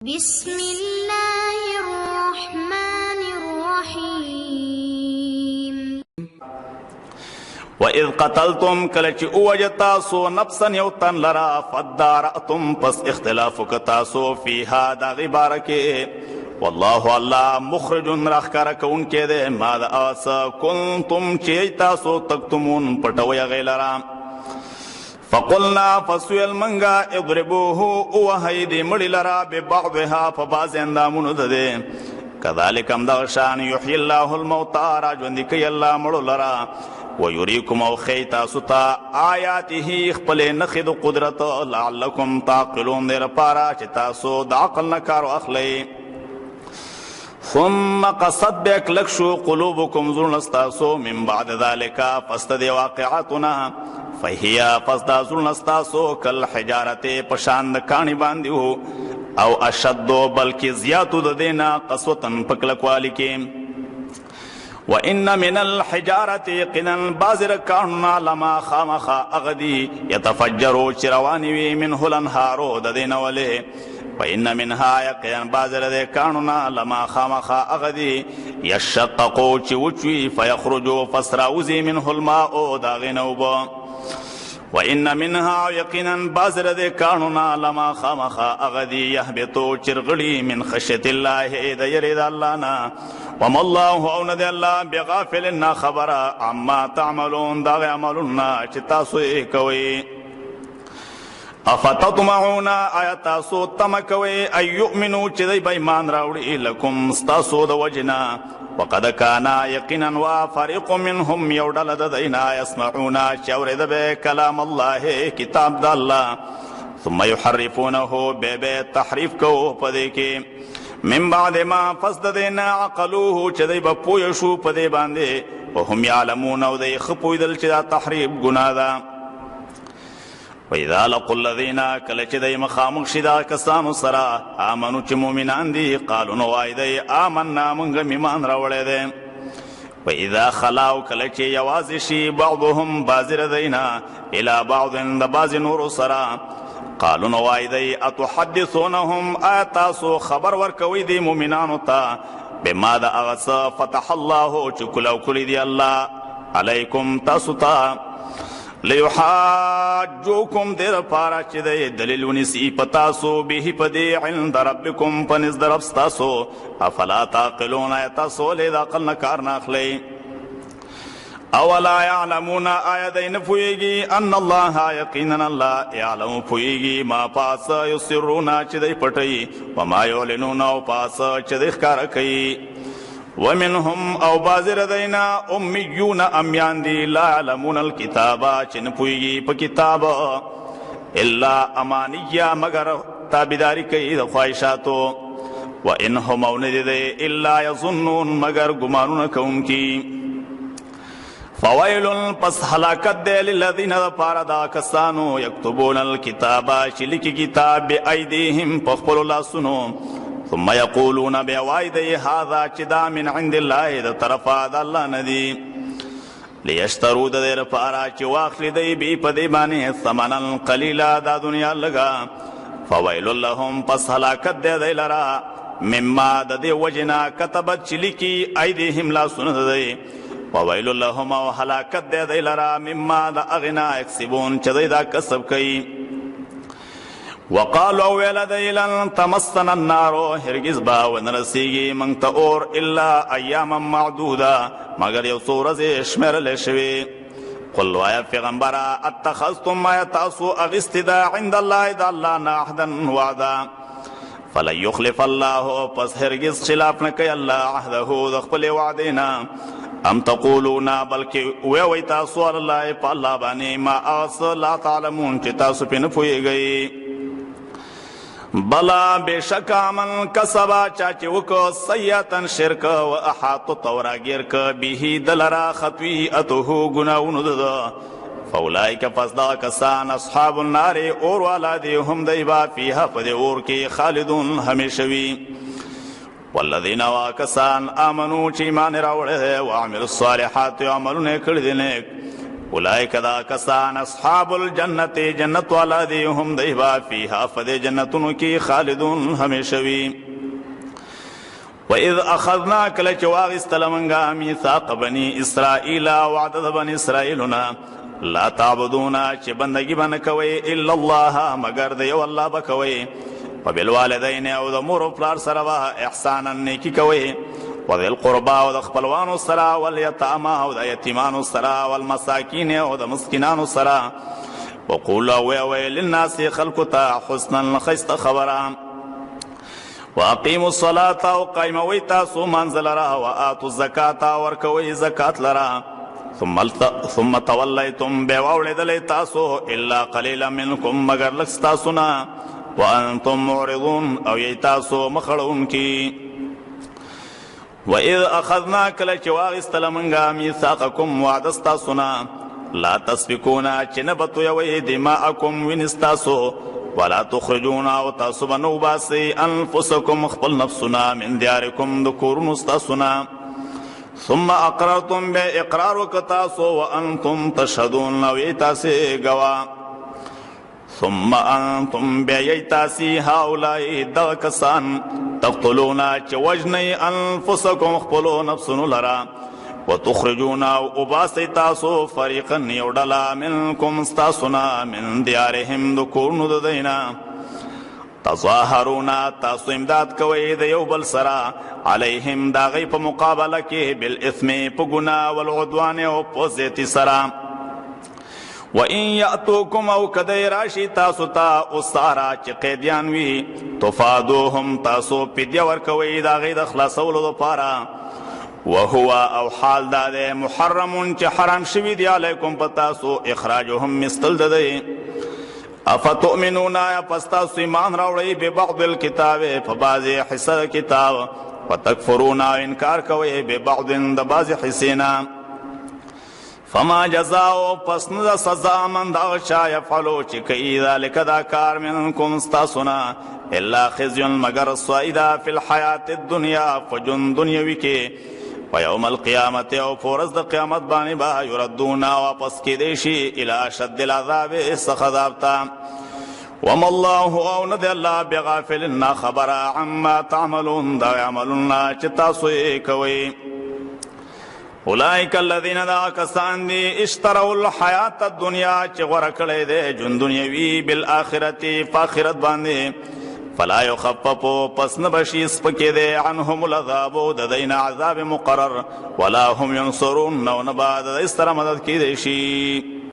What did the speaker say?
بسم اللہ الرحمن الرحیم وَإِذْ قَتَلْتُمْ کلچ اوجتاسو نفسا یوتن لرا فَدَّارَأْتُمْ پس اختلاف کتاسو فیہا دا غبارکے واللہ اللہ مخرجن رخکارک ان کے دے ماذا آسا کنتم چیتاسو تکتمون پٹویا غیلرا فقلنا فسویل منگا اضربوه اوہیدی مڑی لرا ببعضها فباز اندامون دے کذالک امدغشان یحیی اللہ الموتا راجوندی کئی اللہ مڑو لرا ویریکم او خیتا ستا آیاته اخپل نخد قدرت لعلکم تعقلون دیر پارا چتاسو دعقل نکارو اخلی ثم قصد بیک لکشو قلوبکم زرنستاسو من بعد ذالکا فست دی واقعاتنا فہیا فست زرنستاسو کل حجارت پشاند کانی باندیو او اشدو بلکی زیادو دینا قصوتن پکلکوالی کی وَإِنَّ مِنَ الْحِجَارَةِ قِنًا بازر کاننا لما خامخا اغدی یتفجرو چروانیوی منہ الانہارو ددین والے وَإِنَّ مِنْهَا یقین بازر دے کاننا لما خامخا اغدی یشققو چوچوی فیخرجو فسراوزی منہ الماء داغینوبا وَإِنَّ مِنْهَا یقینا بازر دے کاننا لما خامخا اغدی یحبتو چرغڑی من خشیت اللہ دیر دا اللہ نا وَمَا اللَّهُ اَوْنَدِ اللَّهِ بِغَافِلِنَّا خَبَرًا عَمَّا تَعْمَلُونَ داغ عملنا چتاسو اکوئی افتطمعون آیتاسو تمکوئی ان یؤمنو چدی بیمان راوڑی لکم ستاسو دا وجنا وقد کانا یقینا وفریق منهم یوڈل ددینا یسمعون چورد بے کلام اللہ کتاب دا اللہ ثم یحرفونه بے بے تحریف کو پدے کے من بعد ما فسد دینا عقلوه چدی با پویشو پدے باندے وهم یعلمون او دی خپوی دل چدا تحریف گناہ دا وَإِذَا لَقُوا الَّذِينَ کلچ دی مخامق شدا کسانو سرا آمنو چی مومنان دی قالو نوائی دی آمنا منگا میمان روڑے دی وَإِذَا خَلَاو کلچ یوازشی بعضهم بازر دینا الى بعض دباز نور سرا قالو نوائی دی اتحدثونهم آتاسو خبر ورکوی دی مومنانو تا بما دا اغسا فتح اللہ چکلو کلی دی اللہ علیکم تاسو تا لیحاجوکم دیر پارا چی دے دلیلونی سی پتاسو بیہی پدی عند ربکم پنز دربستاسو افلا تاقلون ایتاسو لید اقل نکار ناخلی اولا یعلمون آیت نفویگی ان اللہ یقینا اللہ یعلم پویگی ما پاس یسرونا چی دے پٹی وما یعلنون او پاس چی دے خکارکی ومنهم او بازر دینا امیون امیان دی لا علمون الکتابا چن پویگی پا کتاب الا امانیہ مگر تابداری کئی خواہشاتو وانهم او ندی دے الا یظنون مگر گمانون کون کی فویل پس حلاکت دے للذین پارا دا کسانو یکتبون الکتابا چلکی کتاب بی ایدیہم پخپل اللہ سنو ثم یقولون بیوائی دی هذا چدا من عند اللہ دا طرفا دا اللہ ندی لیشترو دا دیر پارا چی واخلی دی بی پدی بانی ثمنا قلیلا دا دنیا لگا فویل اللہم پس حلاکت دے دی لرا مما دا دی وجنا کتبت چلی کی ایدیہم لا سند دی وویل اللہم و حلاکت دے دی لرا مما دا اغنا اکسبون چدی دا کسب کئی وقالوا ویل دی لن تمسنا النارو ہرگز با ونرسیگی منگتا اور الا ایاما معدودا مگر یو سورز شمر لشوی قل وایا پیغمبرا اتخذتم ما یتاسو اغستدا عند اللہ دا اللہ ناحدا وعدا فلن یخلف اللہ پس ہرگز خلاف نکی اللہ عہدہو دخپل وعدینا ام تقولونا بلکہ وی تاسو اللہ پا اللہ بانی ما آس لا تعلمون چی تاسو پی نپوئی گئی بلا بیشک عمل کسبا چاچی وکو سیئتن شرک و احاطو تورا گرک بیہی دلرا خطوی اتوہو گناون ددا فولائی کا فصدا کسان اصحاب النار اور والا دی ہم دیبا فیہا پدے اور کی خالدون ہمیشوی والذین واکسان آمنو چی ایمان راوڑے وعمل الصالحات عملون کردنے اولئک دا کسان اصحاب الجنت جنت والا دی هم دیبا فیها فدی جنتونو کی خالدون ہمیشوی وَإِذْ أَخَذْنَا كَلَ چواغ استلمنگا میثاق بنی اسرائیل وعدد بنی اسرائیلنا لا تعبدونا چی بندگی بنکوی الا اللہ مگر دیو اللہ بکوی وبالوالدین او دا مور و پلار سروا احسانا نیکی کوی وذی القربا او دا خپلوانو سرا والیتاما او دا یتیمانو سرا والمساکین او دا مسکنانو سرا وقولا وی للناس خلقتا حسنا خیست خبرام واقیموا الصلاة وقائموی تاسو منزل را وآتوا الزکاة ورکوی زکات لرا ثم تولیتم بیواوڑدلی تاسو الا قلیلا منکم مگر لکستاسونا وانتم معرضون او یی تاسو مخڑون کی وَإِذْ أَخَذْنَا كَلَ چواغ استلمنگا میثاقکم وعدستاسونا لا تسفکونا چنبتو یوی دماءکم ونستاسو ولا تخرجون او تاسو بنو باسی انفسکم خپل نفسنا من دیارکم دکورن استاسنا ثم اقررتم بے اقرار وکتاسو وانتم تشهدون او یتاسی گوا ثم انتم بے یتاسی هاولائی دغکسان تقتلونا چه وجنی انفسکم خپلو نفسنو لرا وتخرجون او باسی تاسو فریقا یوڈلا منکم استاسنا من دیارهم دکورنو ددینا تظاہرونا تاسو امداد کوئی دیو بل سرا علیہم داغی پا مقابلہ کی بالاثم پا گناہ والعدوان او پوزیتی سرا وَإِن يَأْتُوكُمْ او کدی راشی تاسو تا اسارا چی قیدیانوی تفادوهم تاسو پیدیا ورکوئی داغی دخلاصولو دو پارا وهو او حال داده محرمون چه حرام شوی دی علیکم پتاسو اخراجهم مستل داده افتؤمنون آیا پستاسو ایمان راوڑی ببعض الكتاب فبعض حصہ کتاب وتکفرون انکار کوئی ببعض دبعض حصینا فما جزاؤ پس ندا سزا من دا شا یفعلو چی کئی ذالک دا کار منکم استاسونا الا خزیون مگر سوائدہ فی الحیات الدنیا فجن دنیاوی کے ویوم القیامت او فورز دا قیامت بانی با یردونا واپس کی دیشی الى شد العذاب سخذابتا وما اللہ او ند اللہ بغافلنا خبرا عما تعملون دا عملنا چتا سوئی کوئی اولئک الذین دا کسان دی اشتروا الحیات الدنیا چی غرکڑے دے جن دنیاوی بالآخرتی فاخرت باندے فلا یخففو پس نبشی سپکی دے عنہم العذابو ددین عذاب مقرر ولا هم ینصرون نو نبا دد اس طرح مدد کی دیشی